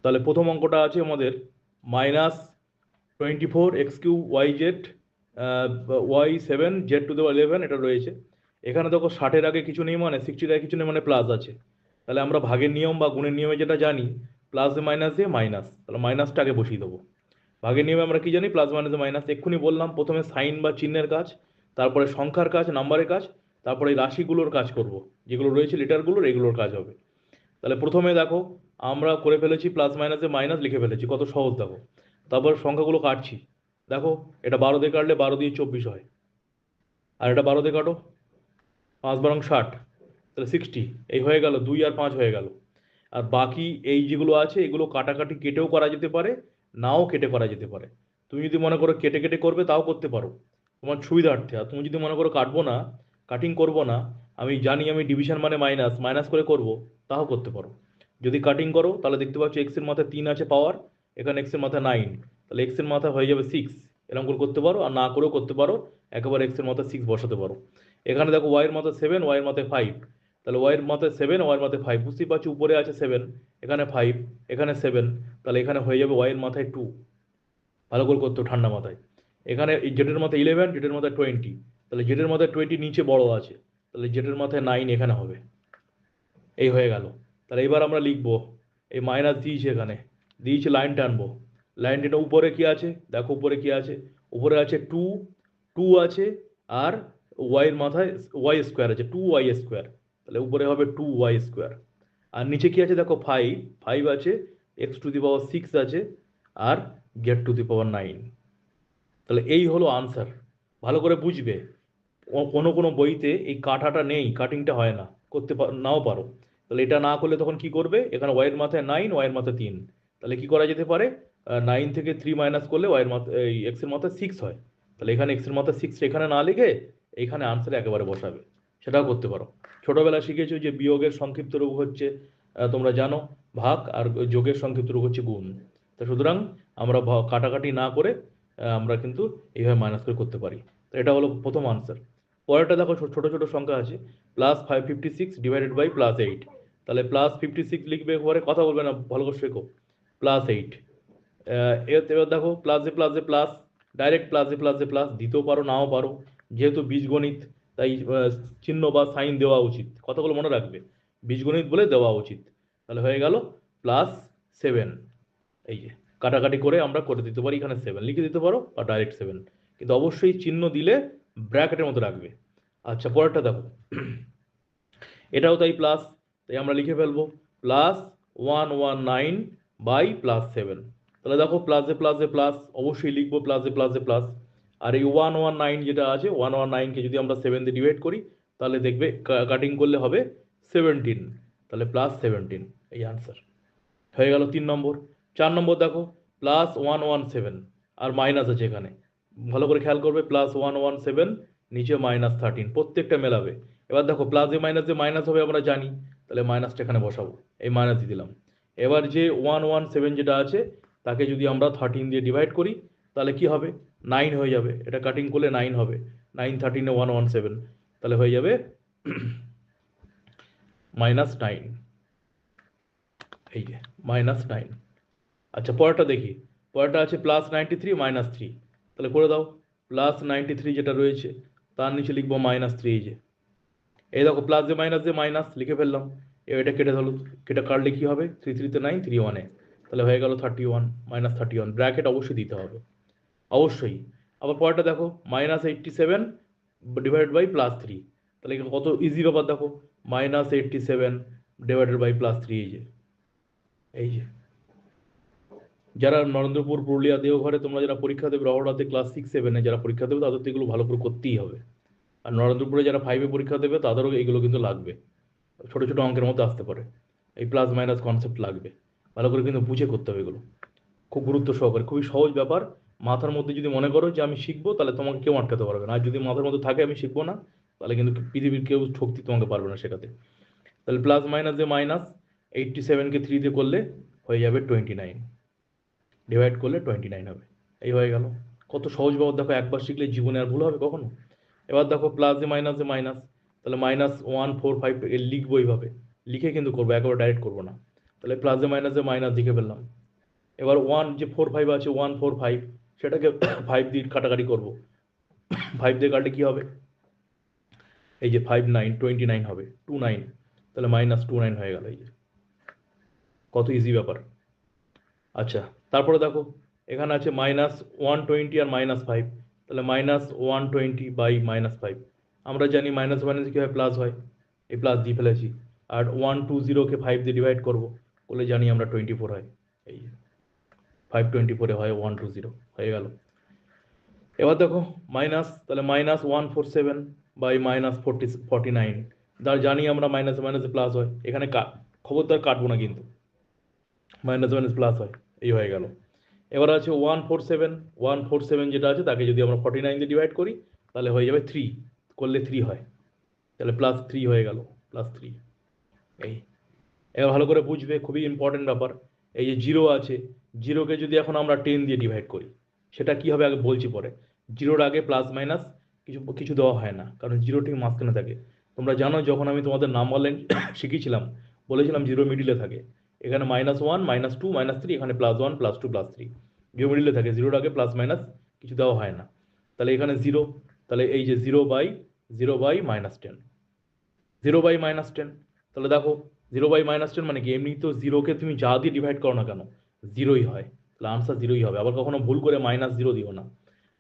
তাহলে প্রথম অঙ্কটা আছে আমাদের -24 x³ yz y7 z⁻11 এটা রয়েছে। এখানে দেখো 60-এর আগে কিছু নেই, মানে 60-এর আগে কিছু নেই, মানে প্লাস আছে। তাহলে আমরা ভাগের নিয়ম বা গুণের নিয়মে যেটা জানি, প্লাস মাইনাসে মাইনাস, তাহলে মাইনাসটা আগে বসিয়ে দেবো। ভাগের নিয়মে আমরা কি জানি, প্লাস মাইনাসে মাইনাস। এক্ষুনি বললাম প্রথমে সাইন বা চিহ্নের কাজ, তারপরে সংখ্যার কাজ, নাম্বারের কাজ, তারপরে এই রাশিগুলোর কাজ করব, যেগুলো রয়েছে লিটারগুলোর, এগুলোর কাজ হবে। তাহলে প্রথমে দেখো আমরা করে ফেলেছি প্লাস মাইনাসে মাইনাস লিখে ফেলেছি, কত সহজ দেখো। তারপর সংখ্যাগুলো কাটছি, দেখো এটা 12 দিয়ে কাটলে 12 দিয়ে 24 হয়, আর এটা 12 দিয়ে কাটো, 5 12 60, তাহলে 60, এই হয়ে গেল, 2 আর 5 হয়ে গেল। আর বাকি এই যেগুলো আছে এগুলো কাটাকাটি কেটেও করা যেতে পারে, নাও কেটে করা যেতে পারে। তুমি যদি মনে করো কেটে কেটে করবে তাও করতে পারো, তোমার সুবিধার্থে। আর তুমি যদি মনে করো কাটবো না, কাটিং করবো না, আমি জানি আমি ডিভিশন মানে মাইনাস, মাইনাস করে করব, তাও করতে পারো। যদি কাটিং করো তাহলে দেখতে পাচ্ছ এক্স এর মাথায় 3 আছে পাওয়ার, এখানে এক্স এর মাথায় 9, তাহলে এক্স এর মাথায় হয়ে যাবে 6। এরকম করে করতে পারো, আর না করেও করতে পারো, একেবারে এক্স এর মাথায় 6 বসাতে পারো। এখানে দেখো ওয়াই এর মাথায় 7, ওয়াই এর মাথায় 5, তাহলে ওয়াই এর মাথায় 7, ওয়াই এর মাথায় 5, বুঝতেই পারছি উপরে আছে 7, এখানে 5, এখানে 7, তাহলে এখানে হয়ে যাবে ওয়াই এর মাথায় 2। ভালো করে করতে হবে ঠান্ডা মাথায়। এখানে জেডের মাথায় 11, জেডের মাথায় 20, তাহলে জেডের মাথায় 20 নিচে বড় আছে, তাহলে জেডের মাথায় 9 এখানে হবে। এই হয়ে গেল। তাহলে এবার আমরা লিখবো, এই মাইনাস দিয়েছে এখানে, দিয়েছে লাইন টানবো। লাইন টেনে উপরে কি আছে দেখো, উপরে কি আছে, উপরে আছে 2, 2 আছে, আর ওয়াই এর মাথায় ওয়াই স্কোয়ার আছে, 2y², তাহলে উপরে হবে 2y²। আর নিচে কি আছে দেখো, 5, 5 আছে, x⁶ আছে, আর z⁹9। তাহলে এই হলো আনসার। ভালো করে বুঝবে, কোনো কোনো বইতে এই কাটাটা নেই, কাটিংটা হয় না, করতে নাও পারো। তাহলে এটা না করলে তখন কি করবে, এখানে ওয়াইয়ের মাথায় 9, ওয়াইয়ের মাথায় 3, তাহলে কি করা যেতে পারে, 9 থেকে 3 মাইনাস করলে ওয়াইয়ের মাথায় এই এক্স এর মাথায় 6 হয়। তাহলে এখানে এক্স এর মাথায় 6 এখানে না লিখে এইখানে আনসারে একেবারে বসাবে, সেটাও করতে পারো। ছোটবেলা শিখেছো যে বিয়োগের সংক্ষিপ্ত রূপ হচ্ছে, তোমরা জানো, ভাগ, আর যোগের সংক্ষিপ্ত রূপ হচ্ছে গুণ। তো সুতরাং আমরা কাটাকাটি না করে আমরা কিন্তু এইভাবে মাইনাস করে করতে পারি। তো এটা হলো প্রথম আনসার। পরেরটা দেখো, ছোট ছোট সংখ্যা আছে, +556 ÷ +8, তাহলে +56 লিখবে, পরে কথা বলবে না, ভালো করে শেখো। +8, এবার দেখো প্লাসে প্লাসে প্লাস, ডাইরেক্ট প্লাসে প্লাসে প্লাস দিতেও পারো, নাও পারো, যেহেতু বীজগণিত তাই চিহ্ন বা সাইন দেওয়া উচিত, কথাগুলো মনে রাখবে, বীজগণিত বলে দেওয়া উচিত। তাহলে হয়ে গেল +7। এই যে কাটাকাটি করে আমরা করে দিতে পারি, এখানে 7 লিখে দিতে পারো, আর ডাইরেক্ট 7, কিন্তু অবশ্যই চিহ্ন দিলে ব্র্যাকেটের মতো রাখবে। আচ্ছা পরেরটা দেখো, এটাও তাই প্লাস, তাই আমরা লিখে ফেলবো +119/+7। তাহলে দেখো প্লাসে প্লাসে প্লাস, অবশ্যই লিখবো প্লাসে প্লাসে প্লাস। আর এই 119 যেটা আছে, 119কে যদি আমরা 7 দিয়ে ডিভাইড করি, তাহলে দেখবে কাটিং করলে হবে 17, তাহলে +17, এই আনসার হয়ে গেল 3 নম্বর। 4 নম্বর দেখো, +117, আর মাইনাস আছে এখানে, ভালো করে খেয়াল করবে, +117, নিচে -13, প্রত্যেকটা মেলাবে। এবার দেখো প্লাসে মাইনাসে মাইনাস হবে আমরা জানি, তাহলে মাইনাসটা এখানে বসাবো, এই মাইনাস দিয়ে দিলাম। এবার যে 117 যেটা আছে, তাকে যদি আমরা 13 দিয়ে ডিভাইড করি, তাহলে কি হবে, 9 হয়ে যাবে, এটা কাটিং করলে 9 হবে, 9 13 117, তাহলে হয়ে যাবে -9, এই যে -9। আচ্ছা পরেরটা দেখি, পরেরটা আছে +93 -3, তাহলে করে দাও। +93 যেটা রয়েছে তার নিচে লিখবো -3, এই যে, এই দেখো প্লাস যে মাইনাস যে মাইনাস লিখে ফেললাম। এবার এটা কেটে ধরো, কেটে কাটলে কি হবে, 3 3 তে 9, 3 1 তাহলে হয়ে গেল 31, -31, ব্র্যাকেট অবশ্যই দিতে হবে, অবশ্যই। আবার পরেরটা দেখো, -87 ÷ +3, তাহলে এখানে কত ইজি ব্যাপার দেখো, -87 ÷ +3, এই যে, এই যে, যারা নরেন্দ্রপুর, পুরুলিয়া, দেওঘরে তোমরা যারা পরীক্ষা দেবে, রহড়াতে ক্লাস 6 7-এ যারা পরীক্ষা দেবে, তাদের তো এগুলো ভালো করে করতেই হবে। আর নরেন্দ্রপুরে যারা 5-এ পরীক্ষা দেবে তাদেরও এগুলো কিন্তু লাগবে, ছোট ছোট অঙ্কের মধ্যে আসতে পারে, এই প্লাস মাইনাস কনসেপ্ট লাগবে, ভালো করে কিন্তু বুঝে করতে হবে এগুলো, খুব গুরুত্ব সহকারে, খুবই সহজ ব্যাপার। মাথার মধ্যে যদি মনে করো যে আমি শিখবো, তাহলে তোমাকে কেউ আটকাতে পারবে না। আর যদি মাথার মধ্যে থাকে আমি শিখবো না, তাহলে কিন্তু পৃথিবীর কেউ শক্তি তোমাকে পারবে না শেখাতে। তাহলে প্লাস মাইনাস যে মাইনাস, 87কে 3 দিয়ে করলে হয়ে যাবে 29, ডিভাইড করলে 29 হবে, এই হয়ে গেল। কত সহজ ব্যাপার দেখো, একবার শিখলে জীবনে আর ভুল হবে কখনো। এবার দেখো প্লাস যে মাইনাস, তাহলে -145 লিখবো এইভাবে, লিখে কিন্তু করবো, একেবারে ডাইরেক্ট করবো না। তাহলে প্লাসে মাইনাসে মাইনাস লিখে ফেললাম। এবার 1 যে 4 5 আছে 1 4 5 সেটাকে 5 দিয়ে কাটাকাটি করব। 5 দিয়ে কাটলে কি হবে? এই যে 5 9 29 হবে 29, তাহলে মাইনাস 29 হয়ে গেল। এই যে কত ইজি ব্যাপার। আচ্ছা, তারপরে দেখো এখানে আছে মাইনাস 120 আর মাইনাস 5, তাহলে মাইনাস 120 বাই মাইনাস 5। আমরা জানি মাইনাস মাইনাস কী হয়, প্লাস হয়, এই প্লাস দিয়ে ফেলেছি। আর 120কে 5 দিয়ে ডিভাইড করবো, করলে জানি আমরা 24 হয়। এই যে 524 হয় 120 হয়ে গেল। এবার দেখো মাইনাস, তাহলে মাইনাস 147 বাই মাইনাস 49, জানি আমরা মাইনাস মাইনাসে প্লাস হয়, এখানে খবরদার কাটবো না কিন্তু, মাইনাস মাইনাস প্লাস হয়, এই হয়ে গেল। এবার আছে 147 যেটা আছে তাকে যদি আমরা 49 দিয়ে ডিভাইড করি তাহলে হয়ে যাবে 3, করলে 3 হয়, তাহলে প্লাস 3 হয়ে গেল, প্লাস 3। এই এবার ভালো করে বুঝবে, খুবই ইম্পর্টেন্ট ব্যাপার। এই যে 0 আছে, 0কে যদি এখন আমরা 10 দিয়ে ডিভাইড করি সেটা কি হবে আগে বলছি পরে। 0-র আগে প্লাস মাইনাস কিছু কিছু দেওয়া হয় না, কারণ 0 ঠিক মাঝখানে থাকে। তোমরা জানো যখন আমি তোমাদের নাম্বার লাইন শিখিয়েছিলাম বলেছিলাম 0 মিডিলে থাকে। এখানে -1 -2 -3, এখানে +1 +2 +3, 0 মিডিলে থাকে। 0-র আগে প্লাস মাইনাস কিছু দেওয়া হয় না। তাহলে এখানে 0, তাহলে এই যে 0/-10, 0/-10, তাহলে দেখো 0/-10 মানে কি, এমনি তো 0কে তুমি যা দিয়ে ডিভাইড করো না কেন 0ই হয়, তাহলে আনসার 0ই হবে। আবার কখনো ভুল করে -0 দিও না।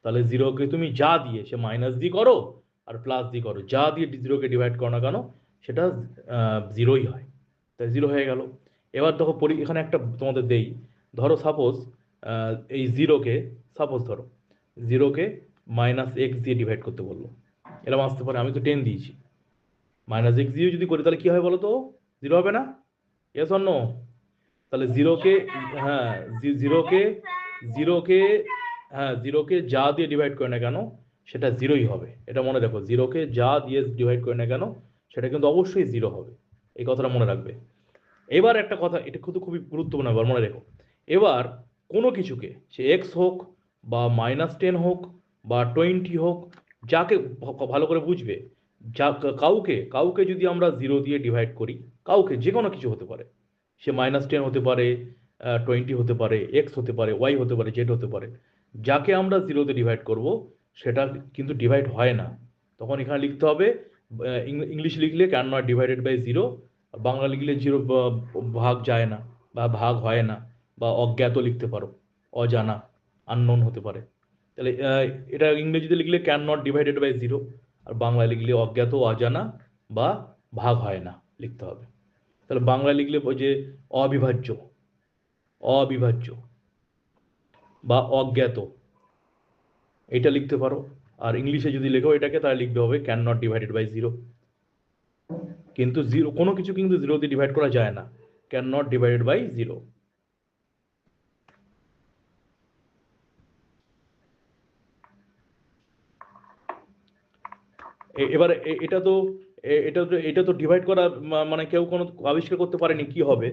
তাহলে 0কে তুমি যা দিয়ে, সে মাইনাস দিয়ে করো আর প্লাস দিয়ে করো, যা দিয়ে 0কে ডিভাইড করো না কেন সেটা 0ই হয়, তাই 0 হয়ে গেল। এবার দেখো এখানে একটা তোমাদের দেই, ধরো সাপোজ এই 0কে, সাপোজ ধরো 0কে -x দিয়ে ডিভাইড করতে বললো, এরকম আসতে পারে। আমি তো 10 দিয়েছি, -x দিয়ে যদি করি তাহলে কি হয় বলো তো, 0 হবে না? Yes or no? তাহলে 0কে, হ্যাঁ 0কে 0কে হ্যাঁ 0কে যা দিয়ে ডিভাইড করে না কেন সেটা 0ই হবে, এটা মনে রাখো। 0কে যা দিয়ে ডিভাইড করে না কেন সেটা কিন্তু অবশ্যই 0 হবে, এই কথাটা মনে রাখবে। এবার একটা কথা, এটা কিন্তু খুবই গুরুত্বপূর্ণ ব্যাপার, মনে রেখো। এবার কোনো কিছুকে, সে এক্স হোক বা -10 হোক বা 20 হোক, যাকে ভালো করে বুঝবে, যা কাউকে কাউকে যদি আমরা 0 দিয়ে ডিভাইড করি, কাউকে, যে কোনো কিছু হতে পারে, সে -10 হতে পারে, 20 হতে পারে, এক্স হতে পারে, ওয়াই হতে পারে, জেড হতে পারে, যাকে আমরা 0 দিয়ে ডিভাইড করব সেটা কিন্তু ডিভাইড হয় না। তখন এখানে লিখতে হবে, ইংলিশ লিখলে cannot divided by 0, Bangla লিখলে 0 ভাগ যায় না বা ভাগ হয় না, বা অজ্ঞাত লিখতে পারো, অজানা, আননোন হতে পারে। তাহলে এটা ইংরেজিতে লিখলে ক্যান নট ডিভাইডেড বাই 0, আর বাংলায় লিখলে অজ্ঞাত, অজানা বা ভাগ হয় না লিখতে হবে। তাহলে বাংলায় লিখলে ওই যে অবিভাজ্য, অবিভাজ্য বা অজ্ঞাত, এটা লিখতে পারো। আর ইংলিশে যদি লেখো এটাকে, তাহলে লিখতে হবে ক্যান নট ডিভাইডেড বাই 0। কিন্তু 0, কোনো কিছু কিন্তু 0 দিয়ে ডিভাইড করা যায় না, ক্যান নট ডিভাইডেড বাই 0। এবার এটা তো ডিভাইড করা মানে কেউ কোনো আবিষ্কার করতে পারেনি কি হবে।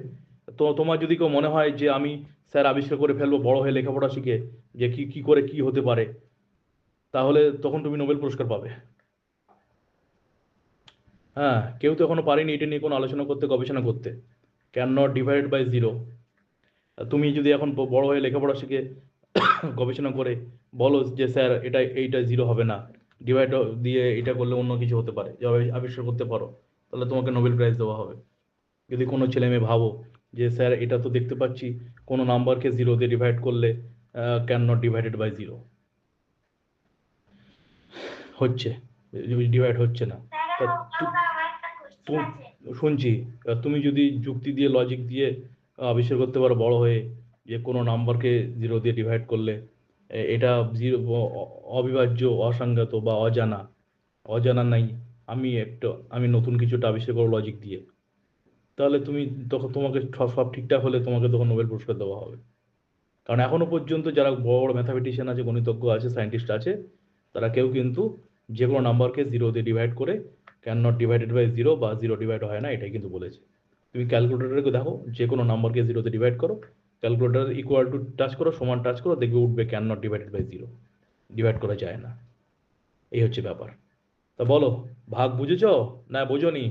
তো তোমার যদি কেউ মনে হয় যে আমি স্যার আবিষ্কার করে ফেলবো বড় হয়ে লেখাপড়া শিখে, যে কি কি করে কি হতে পারে, তাহলে তখন তুমি নোবেল পুরস্কার পাবে। হ্যাঁ, কেউ তো এখনো পারেনি এটা নিয়ে কোনো আলোচনা করতে, গবেষণা করতে, ক্যান নট ডিভাইড বাই 0। তুমি যদি এখন বড় হয়ে লেখাপড়া শিখে গবেষণা করে বলো যে স্যার এইটা 0 হবে না, ডিভাইড দিয়ে এটা করলে অন্য কিছু হতে পারে, যে আবিষ্কার করতে পারো, তাহলে তোমাকে নোবেল প্রাইজ দেওয়া হবে। যদি কোনো ছেলে মেয়ে ভাবো যে স্যার এটা তো দেখতে পাচ্ছি কোনো নাম্বারকে 0 দিয়ে ডিভাইড করলে ক্যান নট ডিভাইডেড বাই 0 হচ্ছে, ডিভাইড হচ্ছে না, তা শুনছি। তুমি যদি যুক্তি দিয়ে, লজিক দিয়ে আবিষ্কার করতে পারো বড় হয়ে যে কোনো নাম্বারকে 0 দিয়ে ডিভাইড করলে এটা 0, অবিভাজ্য, অসংজ্ঞাত বা অজানা, অজানা নাই, আমি নতুন কিছুটা আবিষ্কার করবো লজিক দিয়ে, তাহলে তুমি তখন তোমাকে সব ঠিকঠাক হলে তোমাকে তখন নোবেল পুরস্কার দেওয়া হবে। কারণ এখনো পর্যন্ত যারা বড় বড় ম্যাথামেটিশিয়ান আছে, গণিতজ্ঞ আছে, সায়েন্টিস্ট আছে, তারা কেউ কিন্তু যে কোনো নাম্বারকে 0 দিয়ে ডিভাইড করে ক্যান নট ডিভাইডেড বাই 0 বা 0 ডিভাইড হয় না, এটাই কিন্তু বলেছে। তুমি ক্যালকুলেটারকে দেখো, যে কোনো নাম্বারকে 0 দিয়ে ডিভাইড করো, ক্যালকুলেটার ইকুয়াল টু টাচ করো, সমান টাচ করো, দেখবে উঠবে cannot divided by 0, divide করা যায় না। এই হচ্ছে ব্যাপার। তা বলো, ভাগ বুঝেছো না বোঝোনি?